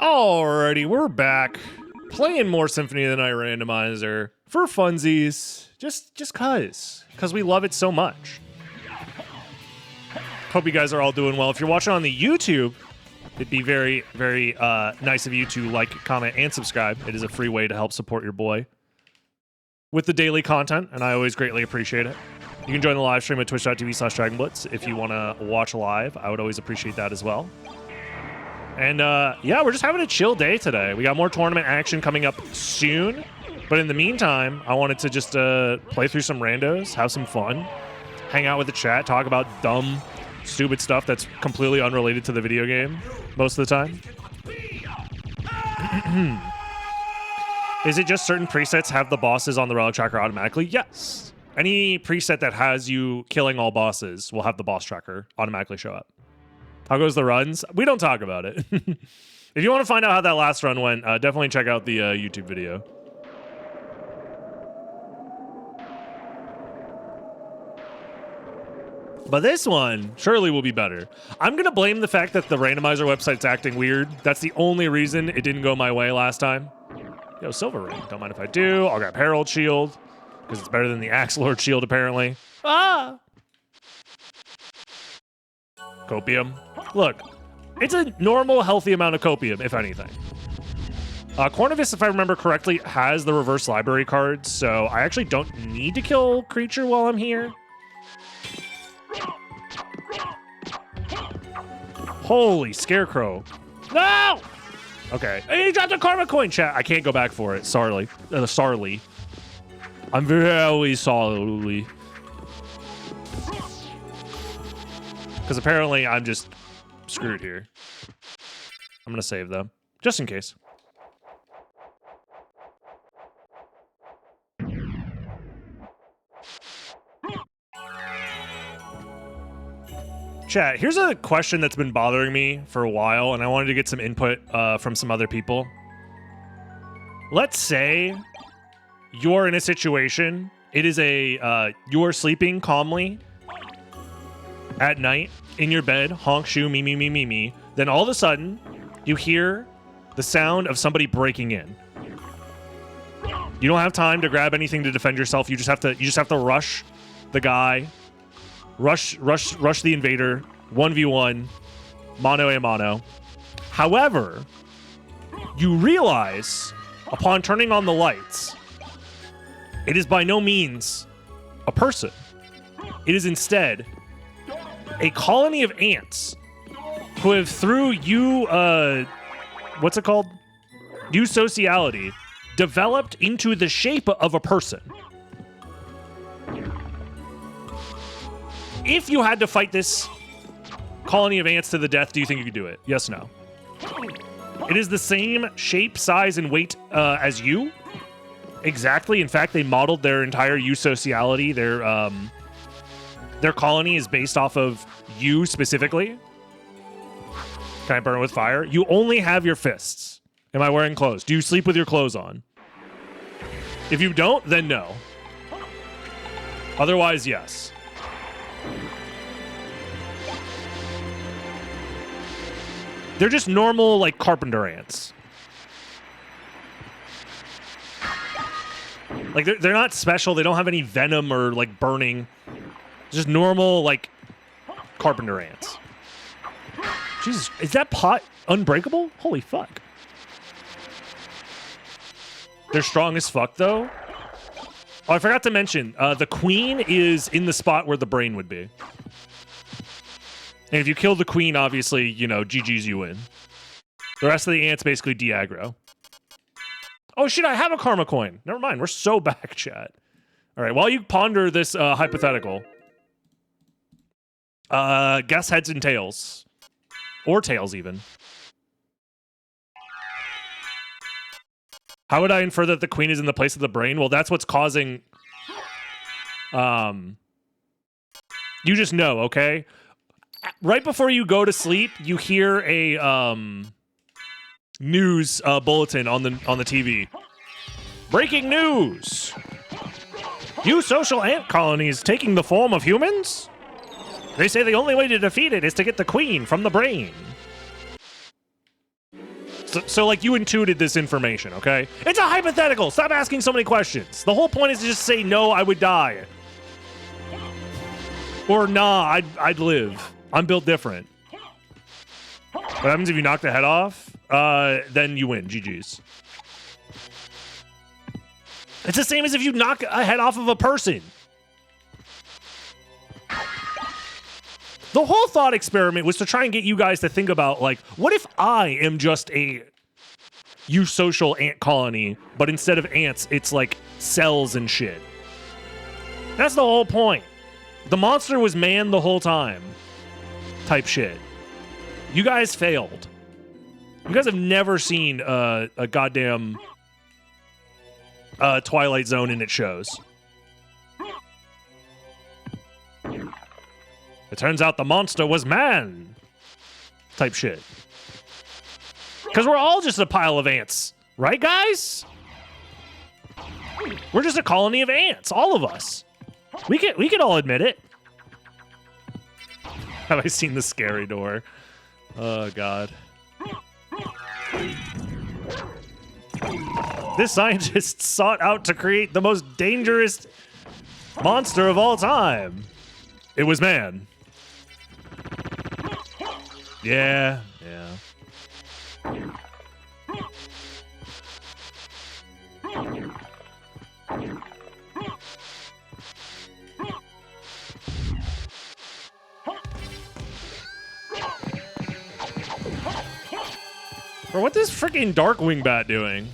Alrighty, we're back. Playing more Symphony of the Night Randomizer for funsies. Just cause we love it so much. Hope you guys are all doing well. If you're watching on the YouTube, it'd be very, very nice of you to like, comment, and subscribe. It is a free way to help support your boy with the daily content, and I always greatly appreciate it. You can join the live stream at twitch.tv/DragonBlitz if you want to watch live. I would always appreciate that as well. And yeah, we're just having a chill day today. We got more tournament action coming up soon. But in the meantime, I wanted to just play through some randos, have some fun, hang out with the chat, talk about dumb, stupid stuff that's completely unrelated to the video game most of the time. Is it just certain presets have the bosses on the relic tracker automatically? Yes. Any preset that has you killing all bosses will have the boss tracker automatically show up. How goes the runs? We don't talk about it. If you want to find out how that last run went, definitely check out the YouTube video. But this one surely will be better. I'm going to blame the fact that the randomizer website's acting weird. That's the only reason it didn't go my way last time. Yo, Silver Ring. Don't mind if I do. I'll grab Herald Shield, because it's better than the Axe Lord Shield, apparently. Ah! Copium. Look, it's a normal, healthy amount of copium, if anything. Cornivus, if I remember correctly, has the reverse library cards, so I actually don't need to kill creature while I'm here. Holy Scarecrow. No! Okay. He dropped a karma coin, chat. I can't go back for it. Sorry. Sorry. I'm very sorry. Because apparently I'm just screwed here. I'm going to save them, just in case. Chat, here's a question that's been bothering me for a while, and I wanted to get some input from some other people. Let's say you're in a situation, it is a, you're sleeping calmly at night in your bed, honk, shoo, me, me, me, me, me. Then all of a sudden, you hear the sound of somebody breaking in. You don't have time to grab anything to defend yourself. You just have to rush the guy, rush the invader, 1v1, mano a mano. However, you realize upon turning on the lights, it is by no means a person. It is instead a colony of ants who have, through what's it called? Eusociality, developed into the shape of a person. If you had to fight this colony of ants to the death, do you think you could do it? Yes, no. It is the same shape, size, and weight as you. Exactly. In fact, they modeled their entire eusociality. Their colony is based off of you specifically. Can I burn it with fire? You only have your fists. Am I wearing clothes? Do you sleep with your clothes on? If you don't, then no. Otherwise, yes. They're just normal, like, carpenter ants. Like, they're not special. They don't have any venom or, like, burning. Just normal, like, carpenter ants. Jesus, is that pot unbreakable? Holy fuck. They're strong as fuck, though. Oh, I forgot to mention, the queen is in the spot where the brain would be. And if you kill the queen, obviously, you know, GG's you win. The rest of the ants basically de-aggro. Oh, shit, I have a karma coin. Never mind, we're so back, chat. All right, while you ponder this hypothetical, guess heads and tails. Or tails, even. How would I infer that the queen is in the place of the brain? Well, that's what's causing... You just know, okay? Right before you go to sleep, you hear a news bulletin on the TV. Breaking news! New social ant colonies taking the form of humans? They say the only way to defeat it is to get the queen from the brain. So like you intuited this information, okay? It's a hypothetical. Stop asking so many questions. The whole point is to just say no, I would die. Or nah, I'd live. I'm built different. What happens if you knock the head off? Then you win. GG's. It's the same as if you knock a head off of a person. The whole thought experiment was to try and get you guys to think about, like, what if I am just a eusocial ant colony, but instead of ants, it's like cells and shit. That's the whole point. The monster was man the whole time. Type shit. You guys failed. You guys have never seen a goddamn Twilight Zone in its shows. It turns out the monster was man. Type shit. Because we're all just a pile of ants. Right, guys? We're just a colony of ants. All of us. We can all admit it. Have I seen the scary door? Oh, God. This scientist sought out to create the most dangerous monster of all time. It was man. Yeah. Bro, what this freaking Darkwing Bat doing?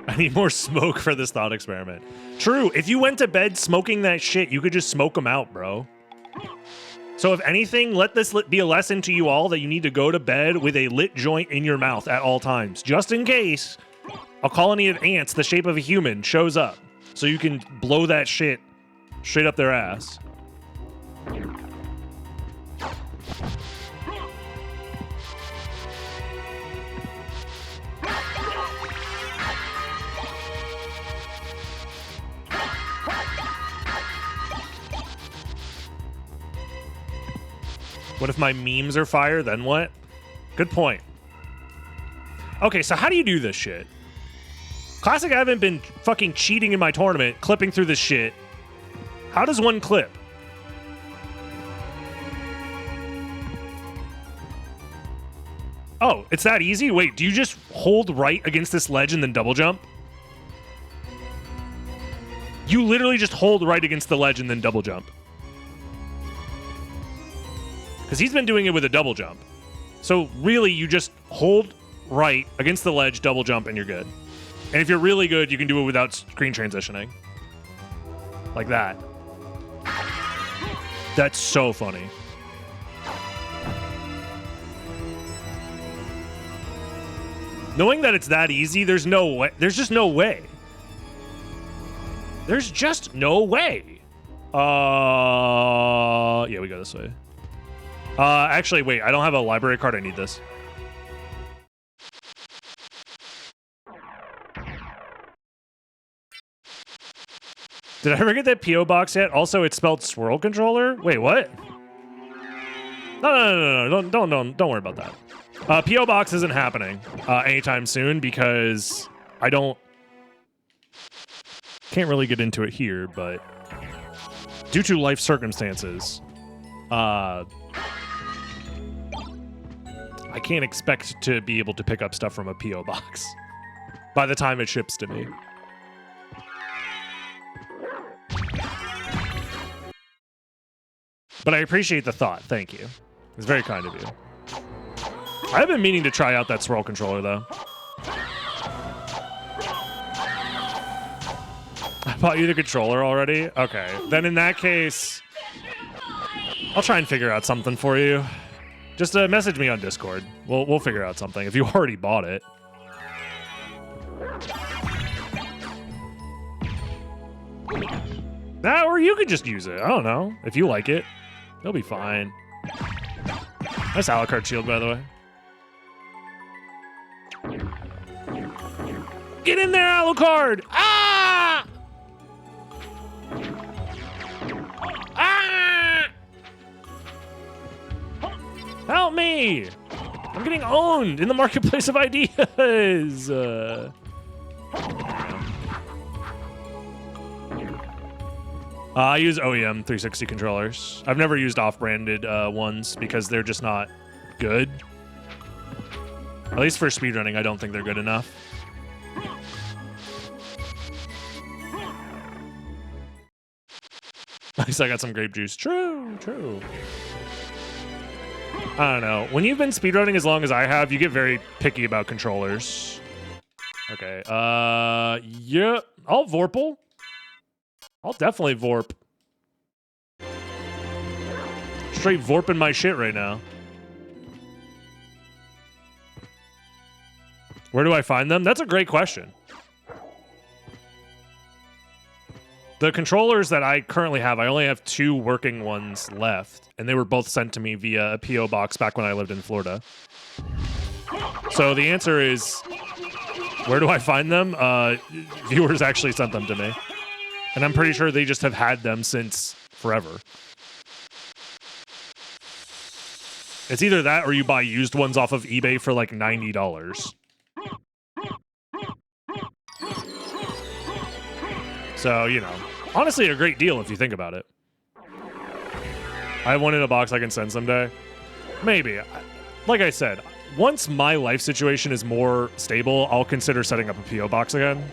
I need more smoke for this thought experiment. True, if you went to bed smoking that shit, you could just smoke them out, bro. So if anything, let this be a lesson to you all that you need to go to bed with a lit joint in your mouth at all times, just in case a colony of ants the shape of a human shows up. So you can blow that shit straight up their ass. What if my memes are fire? Then what? Good point. Okay, so how do you do this shit? Classic, I haven't been fucking cheating in my tournament, clipping through this shit. How does one clip? Oh, it's that easy? Wait, do you just hold right against this ledge and then double jump? You literally just hold right against the ledge and then double jump. Because he's been doing it with a double jump. So really, you just hold right against the ledge, double jump, and you're good. And if you're really good, you can do it without screen transitioning. Like that. That's so funny. Knowing that it's that easy, there's no way. There's just no way. There's just no way. Yeah, we go this way. Actually, wait, I don't have a library card. I need this. Did I ever get that P.O. box yet? Also, it's spelled swirl controller? Wait, what? No, don't worry about that. P.O. box isn't happening anytime soon because I can't really get into it here, but due to life circumstances, I can't expect to be able to pick up stuff from a P.O. box by the time it ships to me. But I appreciate the thought. Thank you. It's very kind of you. I've been meaning to try out that swirl controller, though. I bought you the controller already? Okay. Then in that case, I'll try and figure out something for you. Just message me on Discord. We'll figure out something if you already bought it. Or you could just use it. I don't know. If you like it, it'll be fine. Nice Alucard shield, by the way. Get in there, Alucard! Ah! Ah! Help me! I'm getting owned in the marketplace of ideas. I use OEM 360 controllers. I've never used off-branded ones because they're just not good. At least for speedrunning, I don't think they're good enough. At least I got some grape juice. True, true. I don't know. When you've been speedrunning as long as I have, you get very picky about controllers. Okay, yeah, I'll Vorpal. I'll definitely Vorp. Straight Vorping my shit right now. Where do I find them? That's a great question. The controllers that I currently have, I only have 2 working ones left, and they were both sent to me via a P.O. box back when I lived in Florida. So the answer is, where do I find them? Viewers actually sent them to me. And I'm pretty sure they just have had them since forever. It's either that or you buy used ones off of eBay for like $90. So, you know, honestly a great deal if you think about it. I have one in a box I can send someday. Maybe. Like I said, once my life situation is more stable, I'll consider setting up a P.O. box again.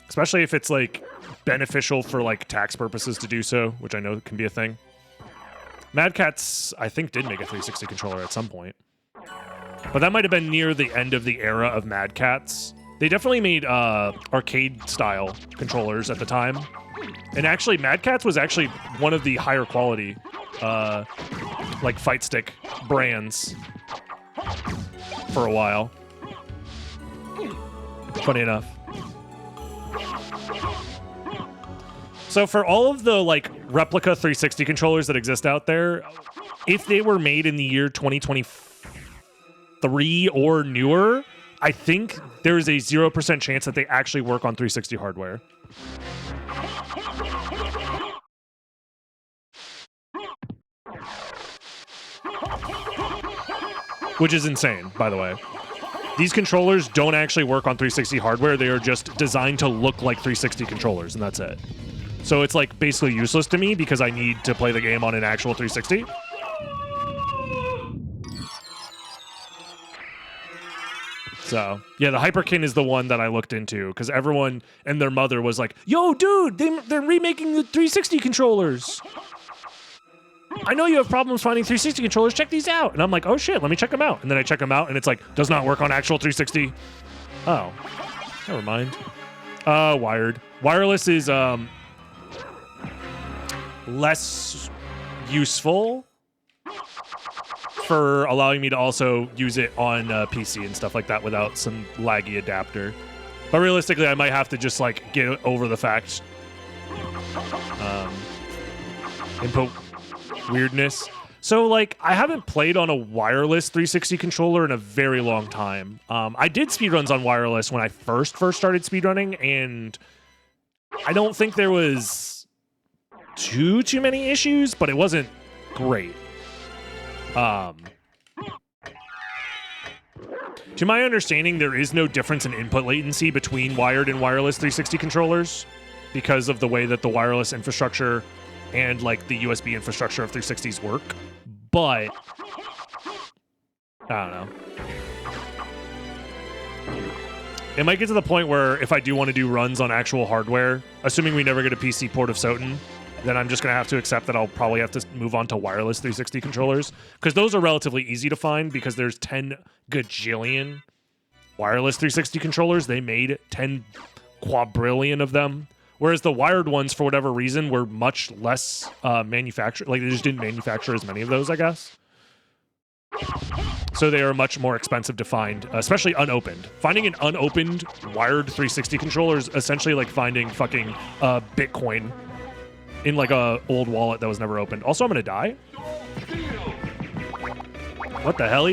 Especially if it's, like, beneficial for, like, tax purposes to do so, which I know can be a thing. Mad Catz, I think, did make a 360 controller at some point. But that might have been near the end of the era of Mad Catz. They definitely made arcade-style controllers at the time. And actually, Mad Catz was actually one of the higher quality, like, fight stick brands for a while. Funny enough. So for all of the, like, replica 360 controllers that exist out there, if they were made in the year 2023 or newer, I think there is a 0% chance that they actually work on 360 hardware. Which is insane, by the way. These controllers don't actually work on 360 hardware. They are just designed to look like 360 controllers, and that's it. So it's like basically useless to me because I need to play the game on an actual 360. So, yeah, the Hyperkin is the one that I looked into because everyone and their mother was like, yo, dude, they're remaking the 360 controllers. I know you have problems finding 360 controllers. Check these out. And I'm like, oh, shit, let me check them out. And then I check them out, and it's like, does not work on actual 360. Oh, never mind. Wired. Wireless is less useful for allowing me to also use it on PC and stuff like that without some laggy adapter. But realistically, I might have to just like get over the fact input weirdness. So like I haven't played on a wireless 360 controller in a very long time. I did speedruns on wireless when I first started speedrunning, and I don't think there was too many issues, but it wasn't great. To my understanding, there is no difference in input latency between wired and wireless 360 controllers because of the way that the wireless infrastructure and like the USB infrastructure of 360s work. But I don't know. It might get to the point where if I do want to do runs on actual hardware, assuming we never get a PC port of SotN, then I'm just going to have to accept that I'll probably have to move on to wireless 360 controllers, because those are relatively easy to find because there's 10 gajillion wireless 360 controllers. They made 10 quadrillion of them, whereas the wired ones, for whatever reason, were much less manufactured. Like, they just didn't manufacture as many of those, I guess. So they are much more expensive to find, especially unopened. Finding an unopened wired 360 controller is essentially like finding fucking Bitcoin in like a old wallet that was never opened. Also, I'm gonna die. What the hell?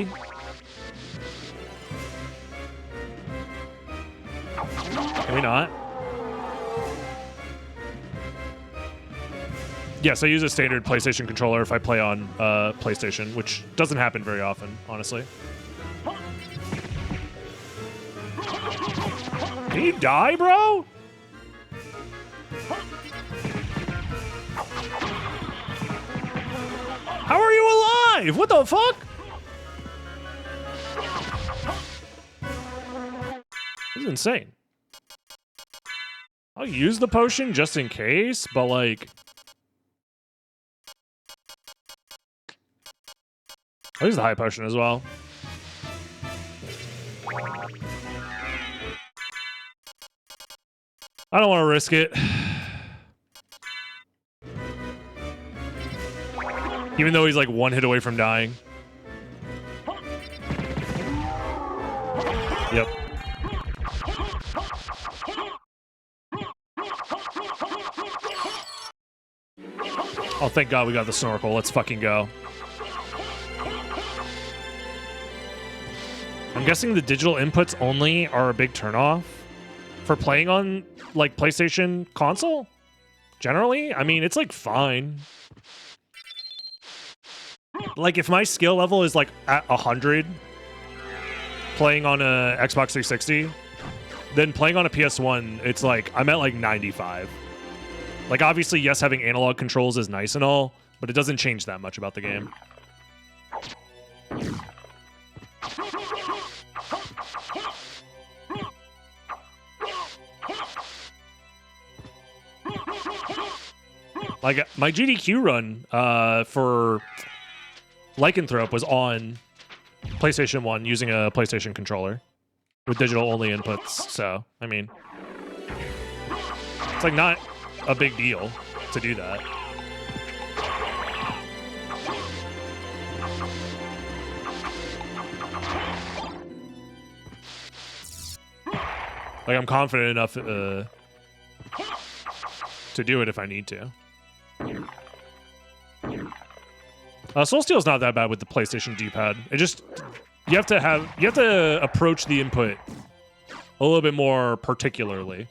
Can we not? Yes, I use a standard PlayStation controller if I play on PlayStation, which doesn't happen very often, honestly. Can you die, bro? How are you alive? What the fuck? This is insane. I'll use the potion just in case, but like... I'll use the high potion as well. I don't want to risk it. Even though he's like one hit away from dying. Yep. Oh, thank God we got the snorkel. Let's fucking go. I'm guessing the digital inputs only are a big turnoff for playing on, like, PlayStation console? Generally? I mean, it's, like, fine. Like, if my skill level is, like, at 100 playing on a Xbox 360, then playing on a PS1, it's, like, I'm at, like, 95. Like, obviously, yes, having analog controls is nice and all, but it doesn't change that much about the game. Like, my GDQ run for Lycanthrope was on PlayStation 1 using a PlayStation controller with digital-only inputs, so, I mean, it's, like, not a big deal to do that. Like, I'm confident enough to do it if I need to. Soul Steel's not that bad with the PlayStation D-pad. It just you have to approach the input a little bit more particularly.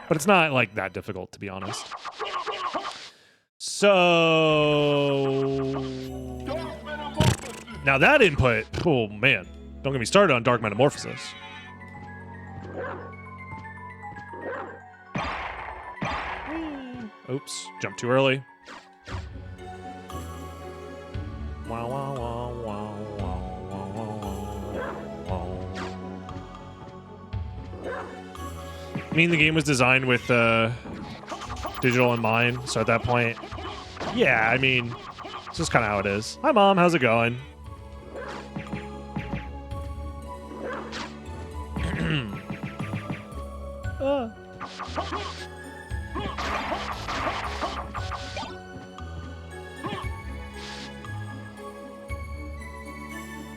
But it's not like that difficult, to be honest. So now that input, oh man, don't get me started on Dark Metamorphosis. Oops, jumped too early. Wow, wow, wow, wow, wow, wow, wow. I mean, the game was designed with digital in mind, so at that point, yeah, I mean, it's just kind of how it is. Hi, Mom, how's it going?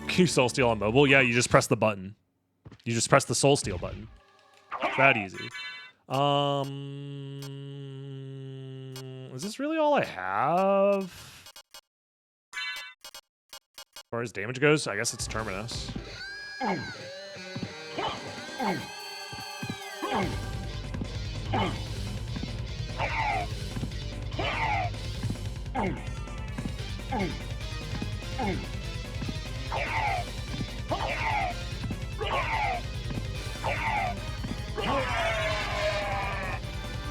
Can you Soul Steal on mobile? Yeah, you just press the button. You just press the Soul Steal button. It's that easy. Is this really all I have? As far as damage goes, I guess it's Terminus.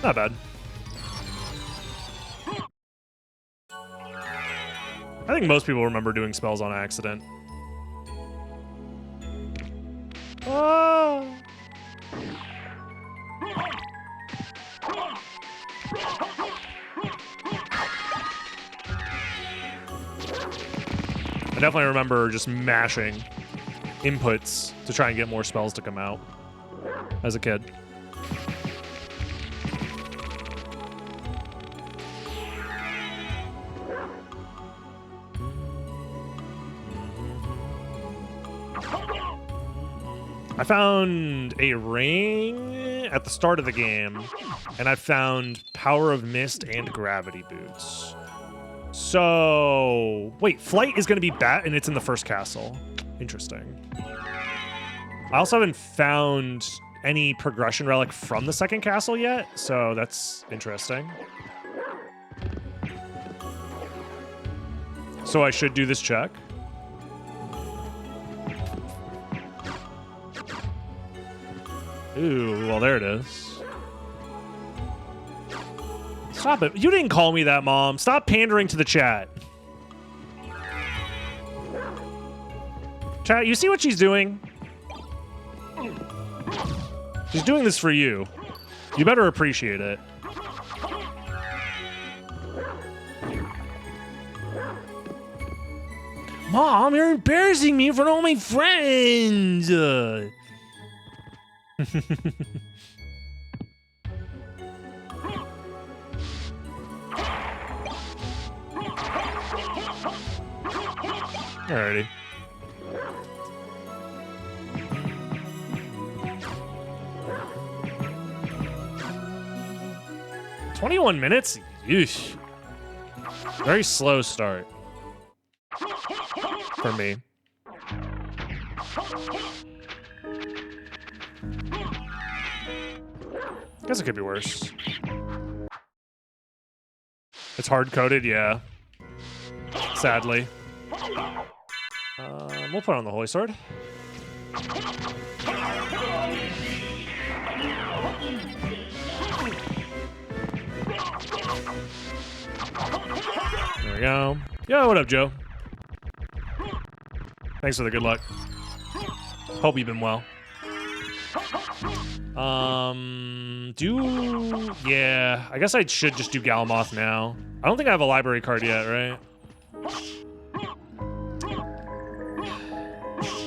Not bad. I think most people remember doing spells on accident. Oh! I definitely remember just mashing inputs to try and get more spells to come out as a kid. I found a ring at the start of the game, and I found Power of Mist, and Gravity Boots. So, wait, Flight is going to be Bat, and it's in the first castle. Interesting. I also haven't found any progression relic from the second castle yet, so that's interesting. So I should do this check. Ooh, well, there it is. Stop it. You didn't call me that, Mom. Stop pandering to the chat. Chat, you see what she's doing? She's doing this for you. You better appreciate it. Mom, you're embarrassing me in front of all my friends. Alrighty. "21 minutes? Yeesh. Very slow start. For me. Guess it could be worse. It's hard-coded, yeah. Sadly. We'll put on the Holy Sword. There we go. Yo, what up, Joe? Thanks for the good luck. Hope you've been well. Yeah, I guess I should just do Galamoth now. I don't think I have a library card yet, right?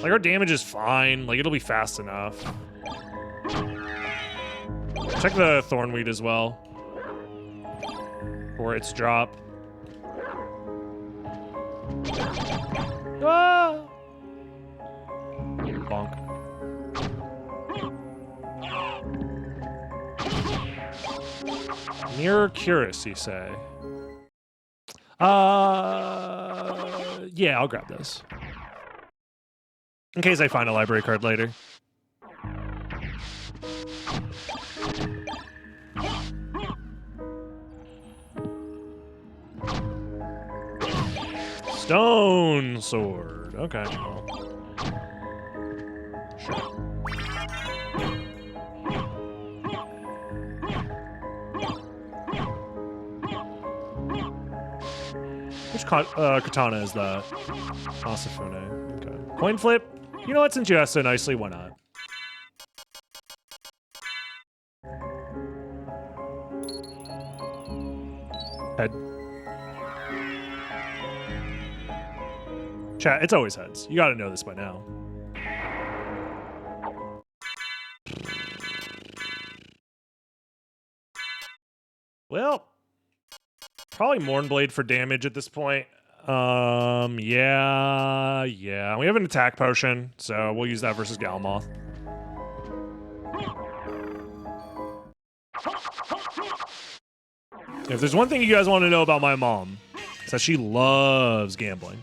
Like, our damage is fine. Like, it'll be fast enough. Check the Thornweed as well. For its drop. Ah! Bonk. Mirror Curus, you say? Yeah, I'll grab this. In case I find a library card later. Stone Sword. Okay, well. Sure. Which katana is that? Asafune. Okay. Coin flip? You know what, since you asked so nicely, why not? Head. Chat, it's always heads. You gotta know this by now. Well, probably Mournblade for damage at this point. Yeah. We have an attack potion, so we'll use that versus Galamoth. If there's one thing you guys want to know about my mom, it's that she loves gambling.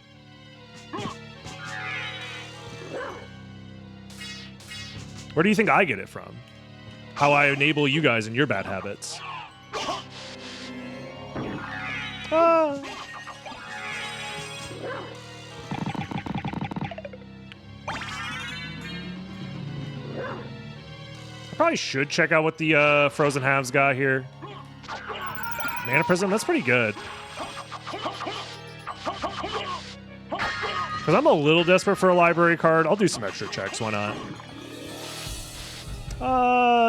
Where do you think I get it from? How I enable you guys in your bad habits. Ah. I probably should check out what the Frozen Halves got here. Mana Prism, that's pretty good. Because I'm a little desperate for a library card. I'll do some extra checks, why not?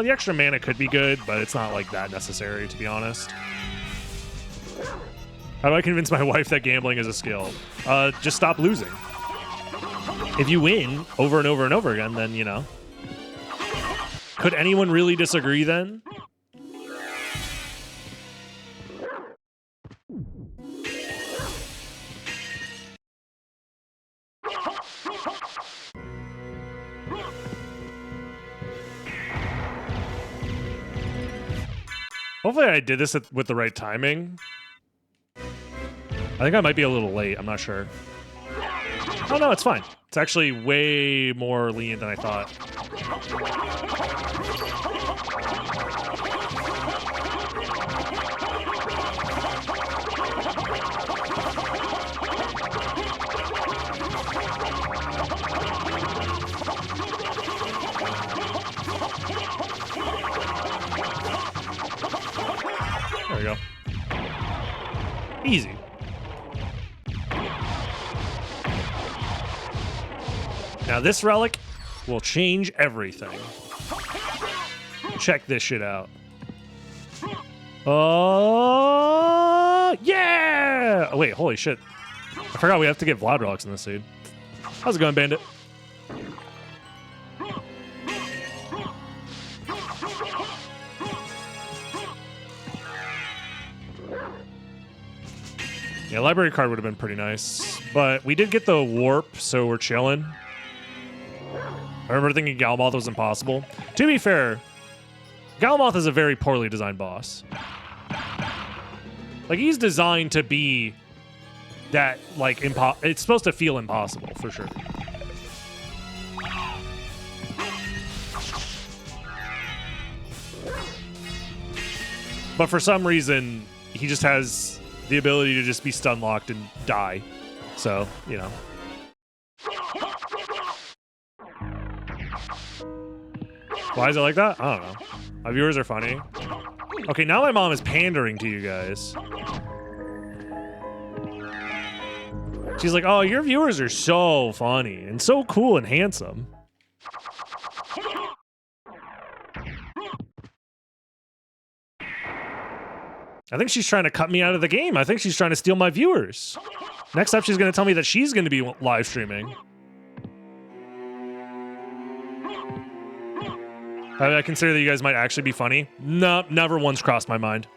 The extra mana could be good, but it's not like that necessary, to be honest. How do I convince my wife that gambling is a skill? Just stop losing. If you win over and over and over again, then, you know. Could anyone really disagree then? Hopefully I did this with the right timing. I think I might be a little late. I'm not sure. Oh, no, it's fine. It's actually way more lenient than I thought. There we go. Easy. Now this relic will change everything. Check this shit out. Oh, yeah! Oh, wait, holy shit. I forgot we have to get Vlad relics in this seed. How's it going, Bandit? Yeah, library card would have been pretty nice. But we did get the warp, so we're chilling. I remember thinking Galmoth was impossible. To be fair, Galmoth is a very poorly designed boss. Like, he's designed to be that, like, it's supposed to feel impossible, for sure. But for some reason, he just has the ability to just be stun locked and die. So, you know. Why is it like that? I don't know. My viewers are funny. Okay, now my mom is pandering to you guys. She's like, oh, your viewers are so funny and so cool and handsome. I think she's trying to cut me out of the game. I think she's trying to steal my viewers. Next up, she's going to tell me that she's going to be live streaming. I consider that you guys might actually be funny. No, never once crossed my mind.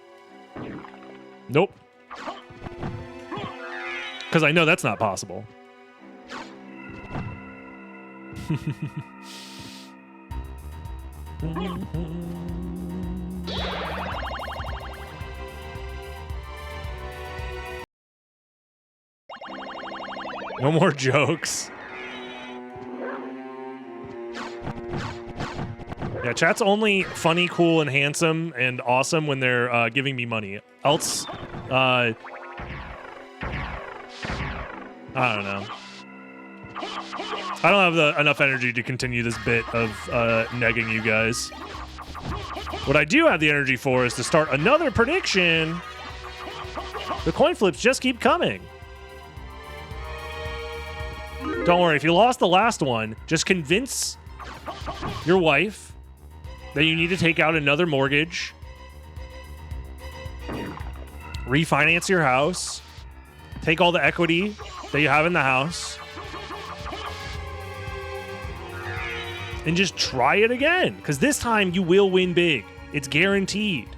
Nope. Because I know that's not possible. No more jokes. Yeah, chat's only funny, cool, and handsome and awesome when they're giving me money. Else, I don't know. I don't have enough energy to continue this bit of negging you guys. What I do have the energy for is to start another prediction. The coin flips just keep coming. Don't worry, if you lost the last one, just convince your wife that you need to take out another mortgage, refinance your house, take all the equity that you have in the house, and just try it again. Because this time you will win big. It's guaranteed.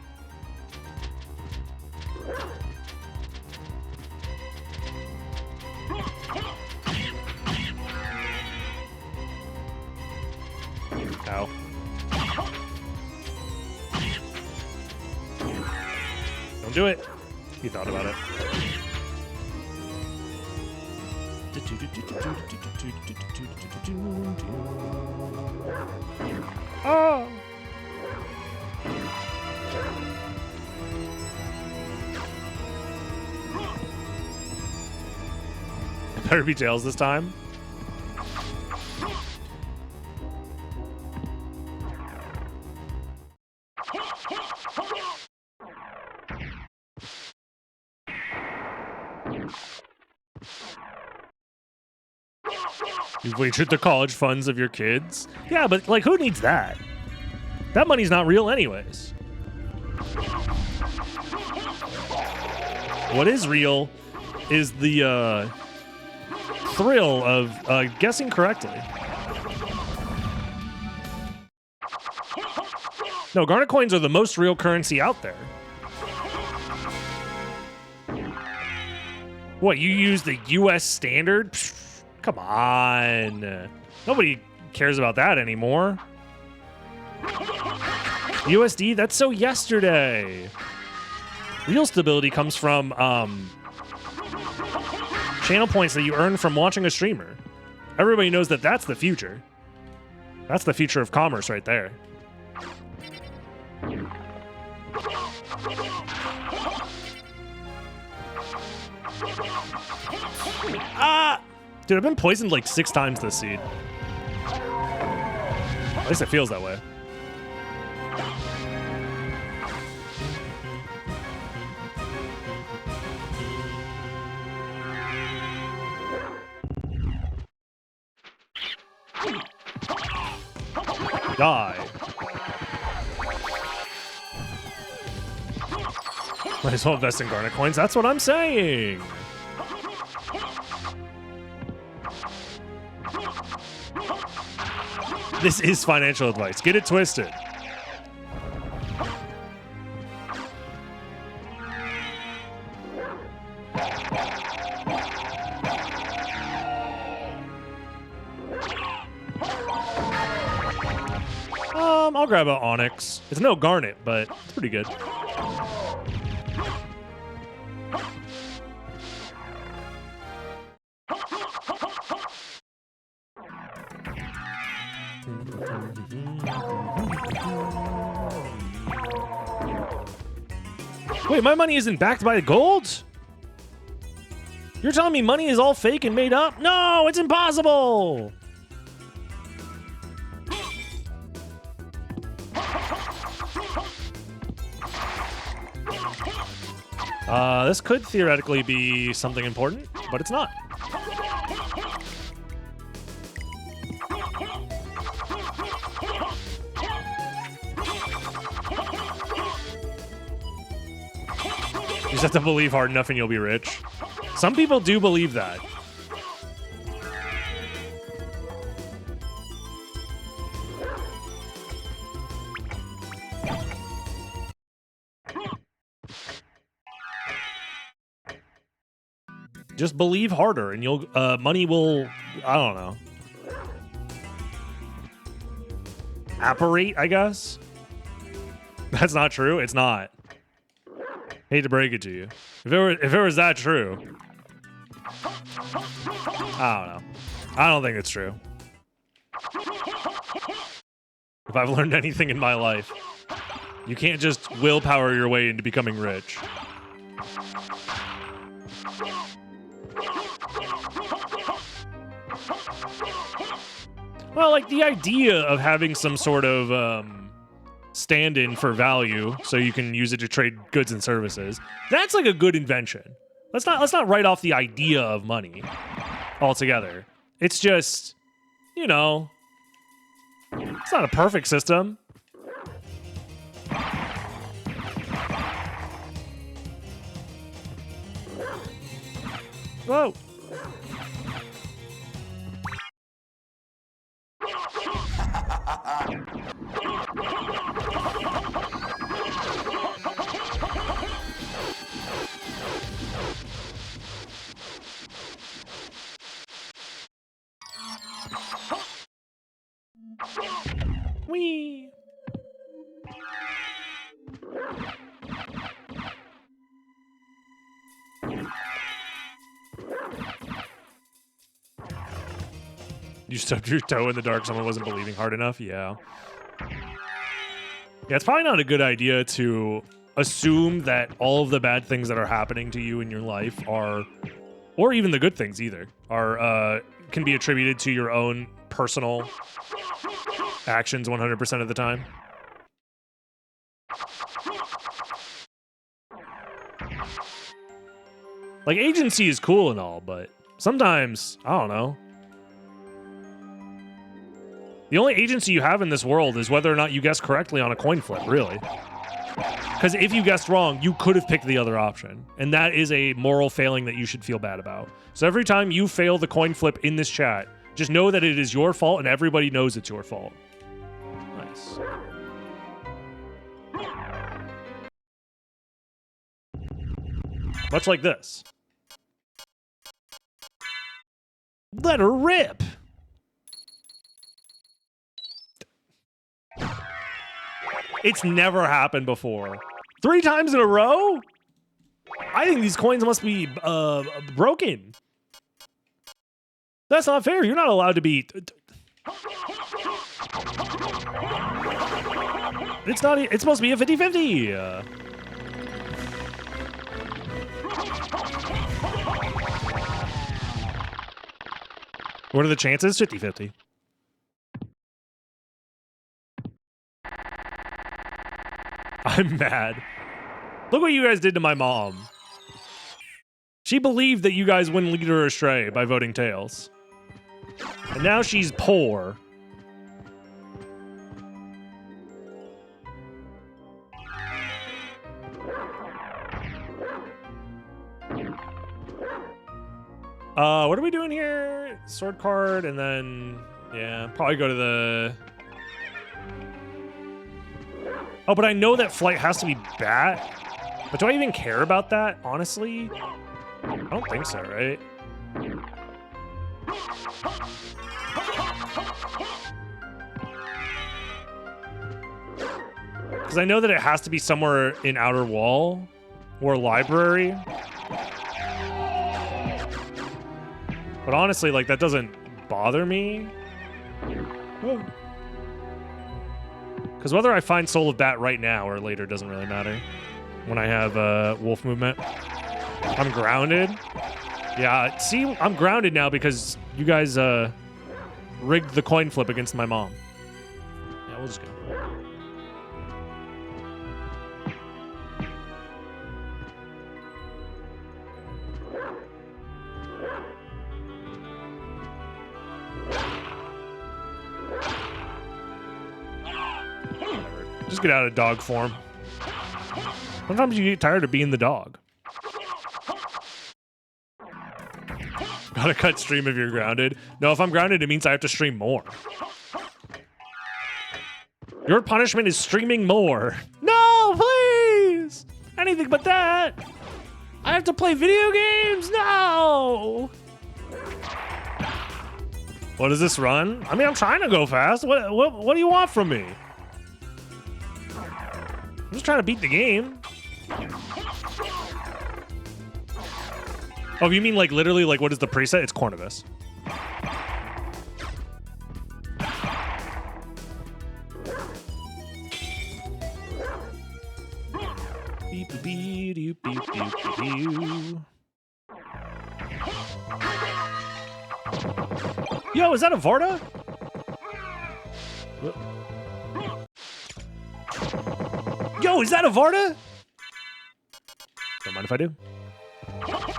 Ow. Don't do it. He thought about it. Oh! Better be tails this time. You've wagered the college funds of your kids? Yeah, but, like, who needs that? That money's not real anyways. What is real is the thrill of guessing correctly. No, garnet coins are the most real currency out there. What, you use the US standard? Psh, come on. Nobody cares about that anymore. USD? That's so yesterday. Real stability comes from channel points that you earn from watching a streamer. Everybody knows that that's the future. That's the future of commerce right there. Ah! Dude, I've been poisoned like 6 times this seed. At least it feels that way. Die. Might as well invest in Garnet coins. That's what I'm saying. This is financial advice. Get it twisted. I'll grab an Onyx. It's no Garnet, but it's pretty good. Wait, my money isn't backed by gold? You're telling me money is all fake and made up? No, it's impossible! This could theoretically be something important, but it's not. You just have to believe hard enough and you'll be rich. Some people do believe that. Just believe harder and you'll, money will, I don't know. Apparate, I guess? That's not true? It's not. Hate to break it to you. If it was that true, I don't know. I don't think it's true. If I've learned anything in my life, you can't just willpower your way into becoming rich. Well, like the idea of having some sort of stand-in for value so you can use it to trade goods and services, that's like a good invention. Let's not write off the idea of money altogether. It's just, you know, it's not a perfect system. Whoa. Whee! You stubbed your toe in the dark, someone wasn't believing hard enough? Yeah. Yeah, it's probably not a good idea to assume that all of the bad things that are happening to you in your life are, or even the good things either, are, can be attributed to your own personal actions 100% of the time. Like, agency is cool and all, but sometimes, I don't know. The only agency you have in this world is whether or not you guess correctly on a coin flip, really. Because if you guessed wrong, you could have picked the other option. And that is a moral failing that you should feel bad about. So every time you fail the coin flip in this chat, just know that it is your fault and everybody knows it's your fault. Nice. Much like this. Let her rip! It's never happened before. 3 times in a row? I think these coins must be broken. That's not fair. You're not allowed to be... It's not... It's supposed to be a 50-50. What are the chances? 50-50. I'm mad. Look what you guys did to my mom. She believed that you guys wouldn't lead her astray by voting tails. And now she's poor. What are we doing here? Sword card, and then... Yeah, probably go to the... Oh, but I know that flight has to be bat. But do I even care about that, honestly? I don't think so, right? Because I know that it has to be somewhere in Outer Wall or library. But honestly, like, that doesn't bother me. Because whether I find Soul of Bat right now or later doesn't really matter. When I have wolf movement. I'm grounded. Yeah, see, I'm grounded now because you guys rigged the coin flip against my mom. Yeah, we'll just go. Just get out of dog form. Sometimes you get tired of being the dog. Gotta cut stream if you're grounded. No, if I'm grounded, it means I have to stream more. Your punishment is streaming more. No, please! Anything but that! I have to play video games? No! What does this run? I mean, I'm trying to go fast. What do you want from me? I'm just trying to beat the game. Oh, you mean like literally like what is the preset? It's Cornivus. Beep beep beep beep beep beep. Yo, is that a Varda? Yo, is that a Varda? Don't mind if I do.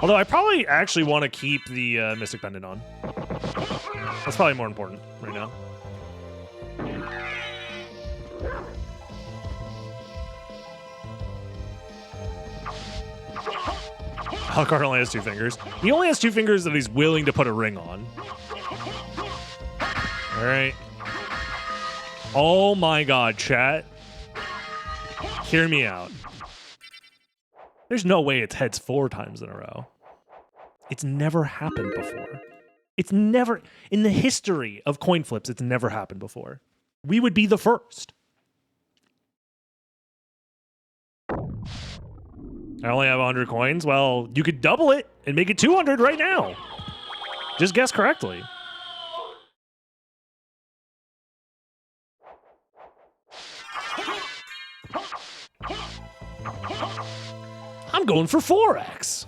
Although I probably actually want to keep the Mystic Pendant on. That's probably more important right now. Alucard only has 2 fingers. He only has 2 fingers that he's willing to put a ring on. All right. Oh my God, chat. Hear me out. There's no way it's heads 4 times in a row. It's never happened before. It's never, in the history of coin flips, it's never happened before. We would be the first. I only have 100 coins. Well, you could double it and make it 200 right now. Just guess correctly. I'm going for 4x.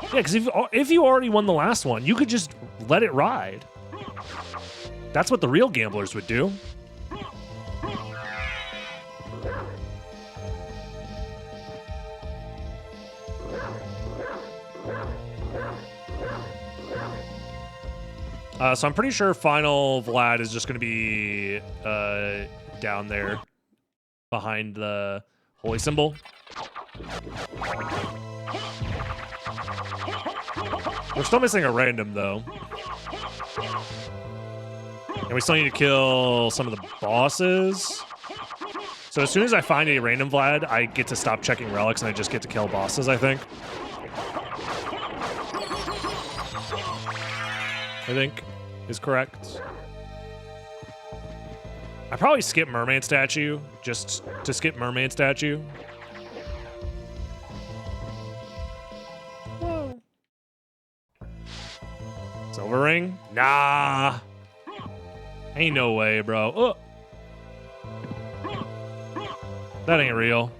Yeah, because if you already won the last one, you could just let it ride. That's what the real gamblers would do. So I'm pretty sure final Vlad is just going to be down there behind the holy symbol. We're still missing a random, though. And we still need to kill some of the bosses. So as soon as I find a random Vlad, I get to stop checking relics and I just get to kill bosses, I think. I think is correct. I probably skip mermaid statue just to skip mermaid statue. Whoa. Silver ring? Nah. Ain't no way, bro. Oh. That ain't real.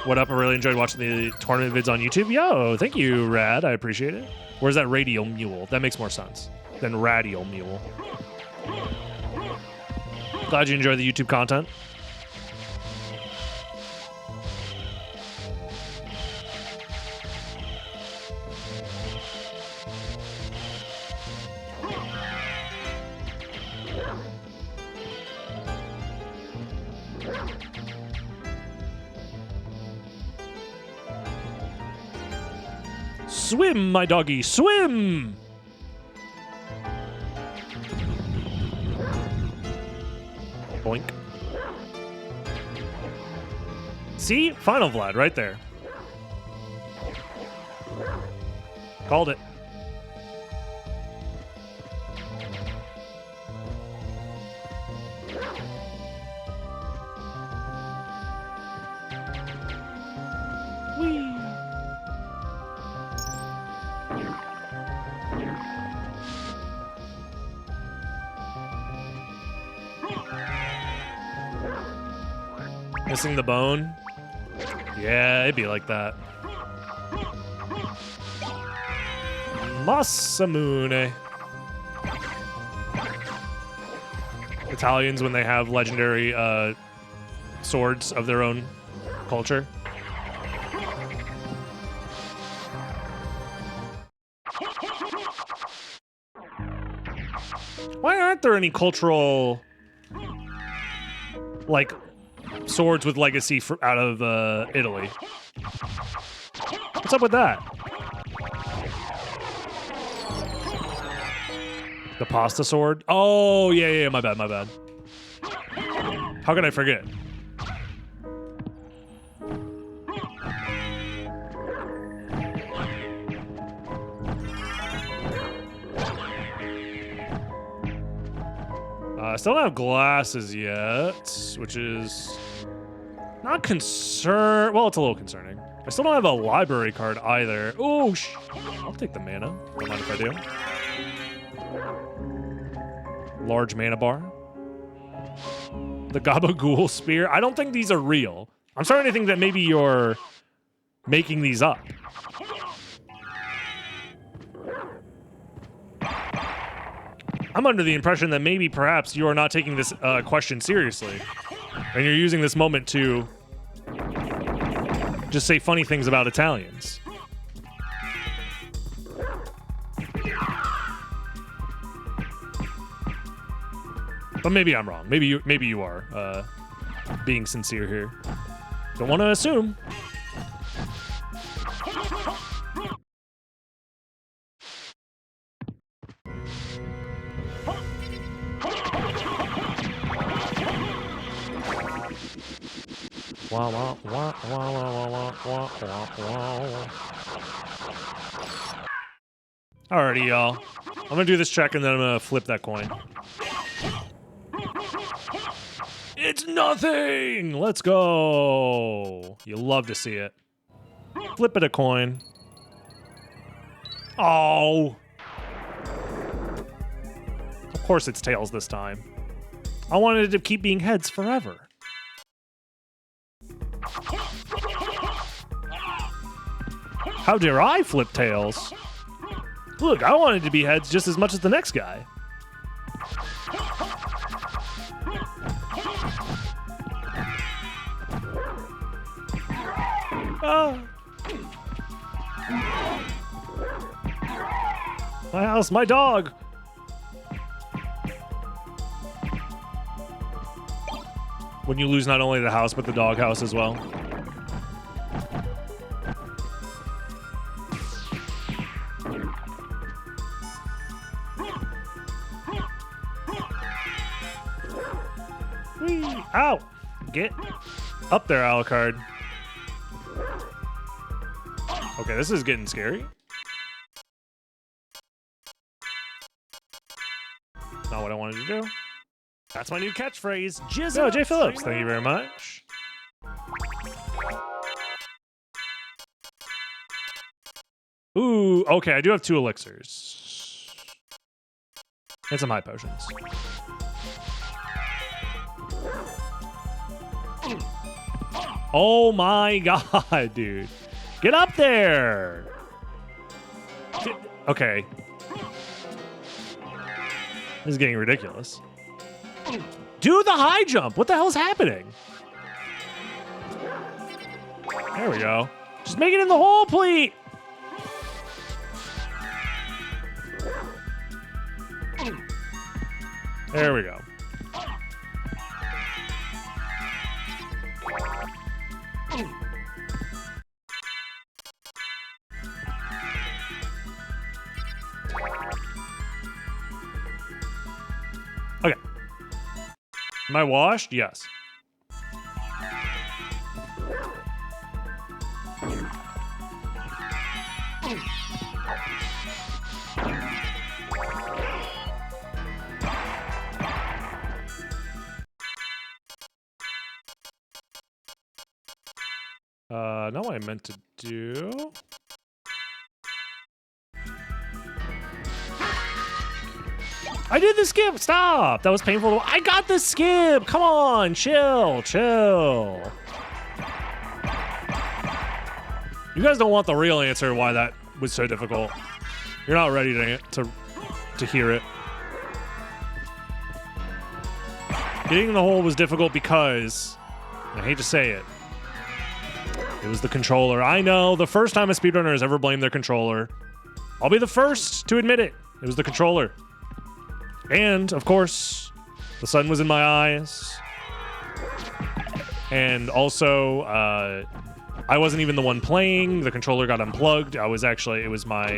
What up? I really enjoyed watching the tournament vids on YouTube. Yo, thank you, Rad. I appreciate it. Where's that radial mule? That makes more sense than radial mule. Glad you enjoy the YouTube content. Swim, my doggy, swim! Boink. See? Final Vlad right there. Called it. Whee! Missing the bone? Yeah, it'd be like that. Masamune. Italians when they have legendary swords of their own culture. Why aren't there any cultural, like, swords with legacy out of Italy? What's up with that? The pasta sword? Oh, yeah, my bad. How could I forget? I still don't have glasses yet, which is not concern. Well, it's a little concerning. I still don't have a library card either. Oh, I'll take the mana. Don't mind if I do. Large mana bar. The Gabagool spear. I don't think these are real. I'm starting to think that maybe you're making these up. I'm under the impression that maybe perhaps you are not taking this question seriously. And you're using this moment to just say funny things about Italians. But maybe I'm wrong. Maybe you are being sincere here. Don't want to assume. Alrighty, y'all. I'm gonna do this check and then I'm gonna flip that coin. It's nothing! Let's go! You love to see it. Flip it a coin. Oh! Of course it's tails this time. I wanted it to keep being heads forever. How dare I flip tails? Look, I wanted to be heads just as much as the next guy. Oh. My house, my dog. When you lose not only the house, but the doghouse as well. Whee! Ow! Get up there, Alucard. Okay, this is getting scary. Not what I wanted to do. That's my new catchphrase. Jizz. Oh, Jay Phillips, thank you very much. Ooh, okay, I do have 2 elixirs. And some high potions. Oh my god, dude. Get up there! Okay. This is getting ridiculous. Do the high jump! What the hell's happening? There we go. Just make it in the hole, please! There we go. Okay. Am I washed? Yes. Not what I meant to do. I did the skip! Stop! That was painful. I got the skip! Come on! Chill! Chill! You guys don't want the real answer why that was so difficult. You're not ready to hear it. Getting in the hole was difficult because, I hate to say it, it was the controller. I know, the first time a speedrunner has ever blamed their controller. I'll be the first to admit it. It was the controller. And, of course, the sun was in my eyes. And also, I wasn't even the one playing. The controller got unplugged. I was actually, it was my,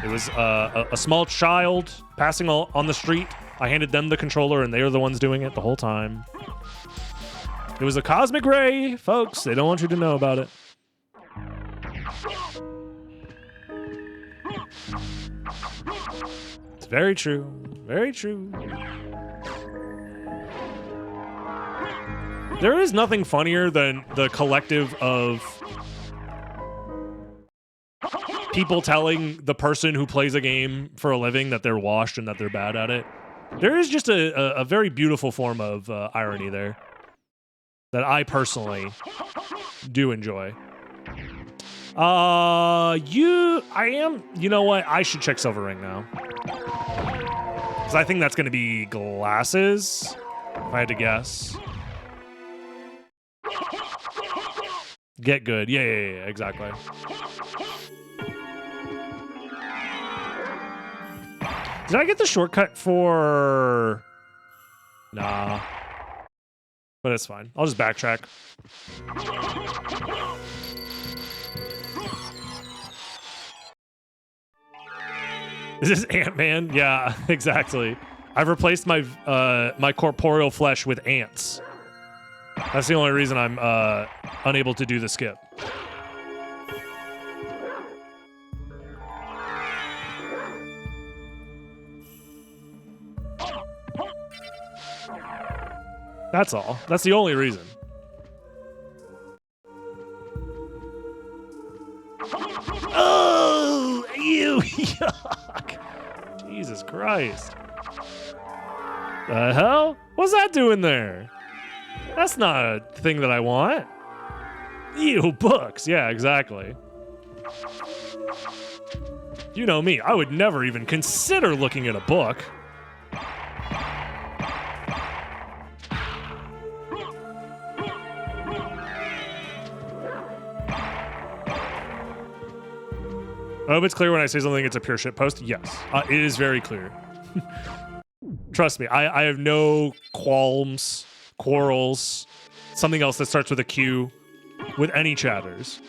a small child passing on the street. I handed them the controller, and they were the ones doing it the whole time. It was a cosmic ray, folks. They don't want you to know about it. It's very true. Very true. There is nothing funnier than the collective of people telling the person who plays a game for a living that they're washed and that they're bad at it. There is just a very beautiful form of irony there that I personally do enjoy. You know what? I should check Silver Ring now. Because I think that's going to be glasses, if I had to guess. Get good. Yeah, exactly. Did I get the shortcut for... Nah. But it's fine. I'll just backtrack. Is this Ant-Man? Yeah, exactly. I've replaced my my corporeal flesh with ants. That's the only reason I'm unable to do the skip. That's all. That's the only reason. Oh, ew, yuck. Jesus Christ. The hell? What's that doing there? That's not a thing that I want. Ew, books. Yeah, exactly. You know me. I would never even consider looking at a book. I hope it's clear when I say something it's a pure shit post. Yes, it is very clear. Trust me, I have no qualms, quarrels, something else that starts with a Q, with any chatters.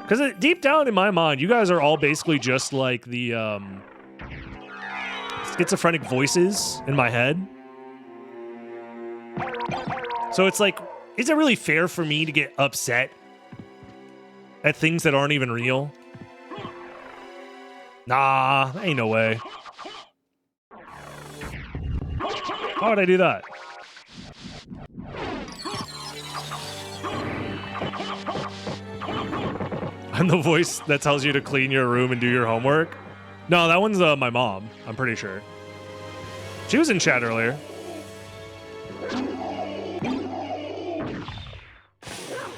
Because deep down in my mind, you guys are all basically just like the schizophrenic voices in my head. So it's like, is it really fair for me to get upset at things that aren't even real? Nah, ain't no way. Why would I do that? I'm the voice that tells you to clean your room and do your homework. No, that one's my mom. I'm pretty sure. She was in chat earlier.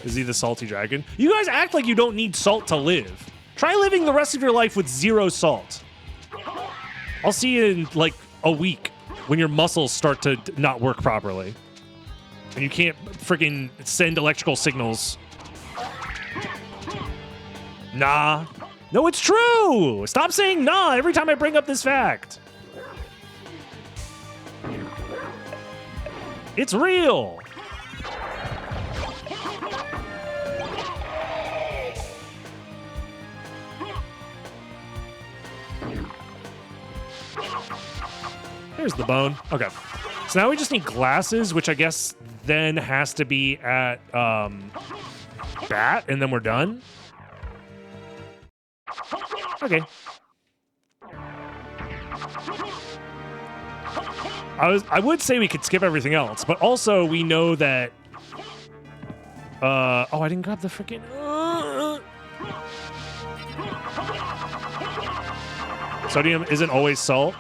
Is he the salty dragon? You guys act like you don't need salt to live. Try living the rest of your life with 0 salt. I'll see you in like a week when your muscles start to not work properly. And you can't freaking send electrical signals. Nah. No, it's true. Stop saying nah every time I bring up this fact. It's real. Here's the bone. Okay. So now we just need glasses, which I guess then has to be at Bat, and then we're done. Okay. I would say we could skip everything else, but also we know that oh, I didn't grab the freaking sodium isn't always salt,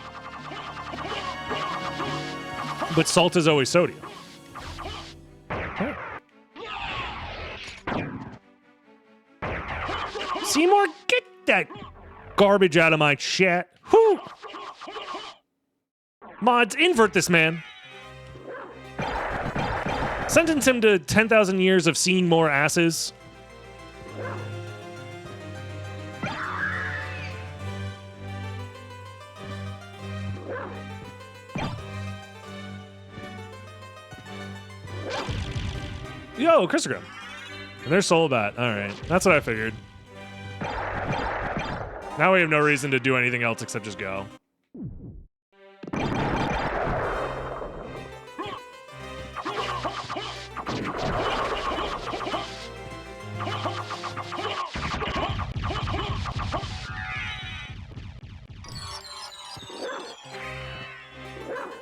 but salt is always sodium. Okay. Seymour, get that garbage out of my chat. Whoo! Mods, invert this man. Sentence him to 10,000 years of seeing more asses. Yo, Christopher. And there's Soulbat. All right, that's what I figured. Now we have no reason to do anything else except just go.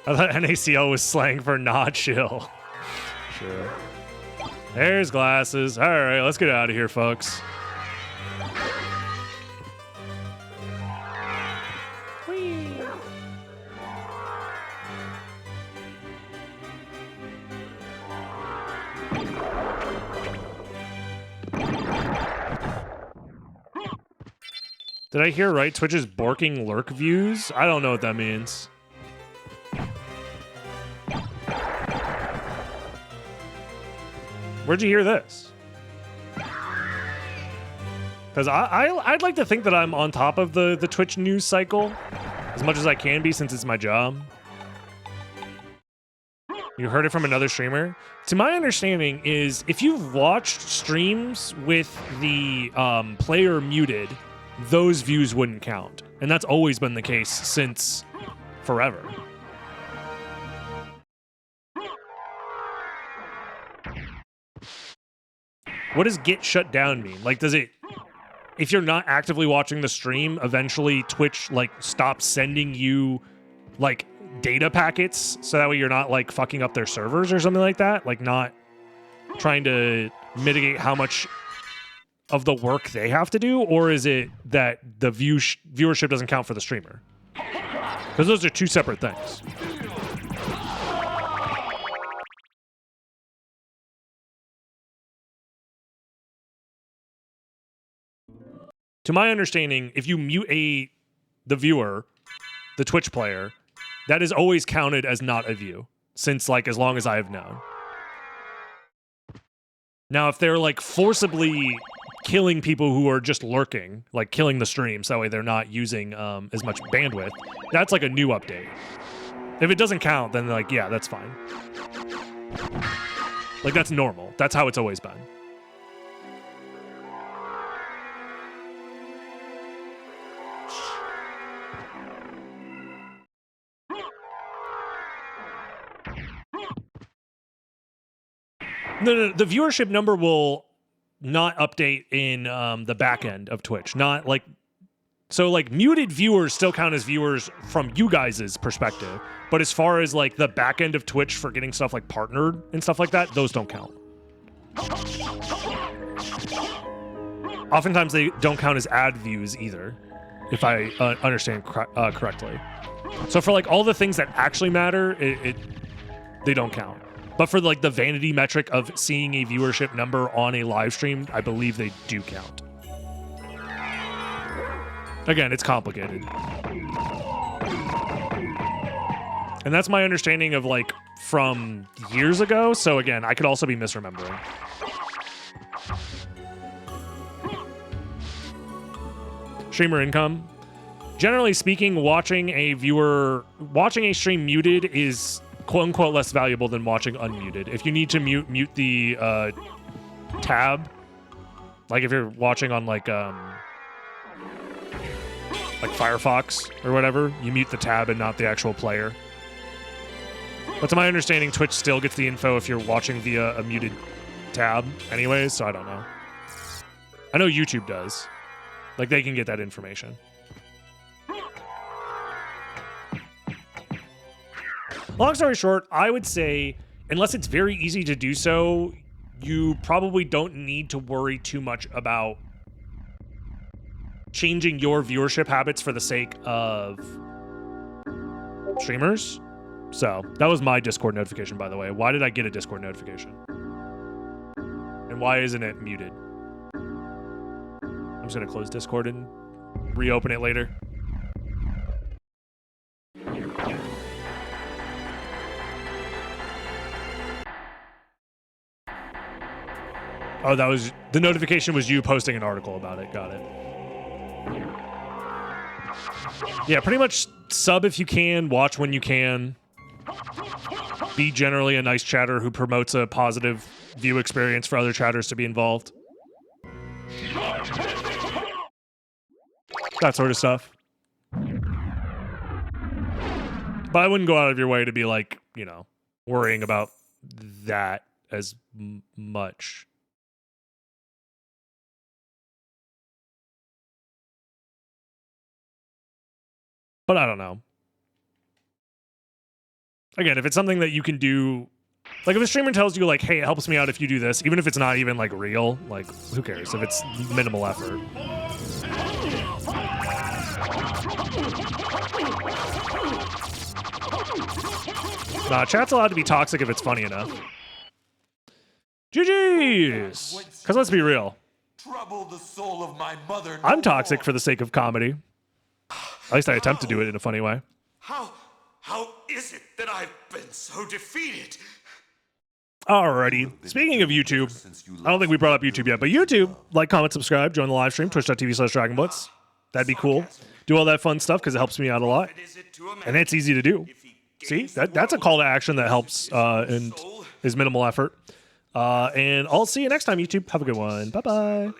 I thought NACL was slang for not chill. Sure. There's glasses. All right, let's get out of here, folks. Whee. Did I hear right? Twitch is borking lurk views? I don't know what that means. Where'd you hear this? Because I'd like to think that I'm on top of the Twitch news cycle as much as I can be since it's my job. You heard it from another streamer? To my understanding is if you've watched streams with the player muted, those views wouldn't count. And that's always been the case since forever. What does get shut down mean? Like, does it, if you're not actively watching the stream, eventually Twitch, like, stops sending you, like, data packets so that way you're not, like, fucking up their servers or something like that? Like, not trying to mitigate how much of the work they have to do? Or is it that the viewership doesn't count for the streamer? Because those are two separate things. To my understanding, if you mute the viewer, the Twitch player, that is always counted as not a view since, like, as long as I have known. Now, if they're, like, forcibly killing people who are just lurking, like killing the stream so that way they're not using as much bandwidth, that's like a new update. If it doesn't count, then, like, yeah, that's fine. Like, that's normal. That's how it's always been. No, the viewership number will not update in the back end of Twitch. Not like So like muted viewers still count as viewers from you guys' perspective. But as far as like the back end of Twitch for getting stuff like partnered and stuff like that, those don't count. Oftentimes they don't count as ad views either, if I understand correctly. So for like all the things that actually matter, they don't count. But for like the vanity metric of seeing a viewership number on a live stream, I believe they do count. Again, it's complicated. And that's my understanding of like from years ago. So again, I could also be misremembering. Streamer income. Generally speaking, watching a stream muted is quote unquote less valuable than watching unmuted. If you need to mute the tab, like if you're watching on like Firefox or whatever, you mute the tab and not the actual player. But to my understanding, Twitch still gets the info if you're watching via a muted tab anyways, so I don't know. I know YouTube does. Like, they can get that information. Long story short, I would say, unless it's very easy to do so, you probably don't need to worry too much about changing your viewership habits for the sake of streamers. So that was my Discord notification, by the way. Why did I get a Discord notification? And why isn't it muted? I'm just gonna close Discord and reopen it later. Oh, that was the notification was you posting an article about it. Got it. Yeah, pretty much sub if you can, watch when you can. Be generally a nice chatter who promotes a positive view experience for other chatters to be involved. That sort of stuff. But I wouldn't go out of your way to be like, you know, worrying about that as much. But I don't know. Again, if it's something that you can do, like if a streamer tells you like, hey, it helps me out if you do this, even if it's not even like real, like who cares if it's minimal effort. Nah, chat's allowed to be toxic if it's funny enough. GG's! Because let's be real. Trouble the soul of my mother. I'm toxic for the sake of comedy. At least I attempt to do it in a funny way. How is it that I've been so defeated? Alrighty. Speaking of YouTube, I don't think we brought up YouTube yet, but YouTube, like, comment, subscribe, join the live stream, twitch.tv/dragonblitz. That'd be cool. Do all that fun stuff because it helps me out a lot. And it's easy to do. See, that's a call to action that helps and is minimal effort. And I'll see you next time, YouTube. Have a good one. Bye-bye.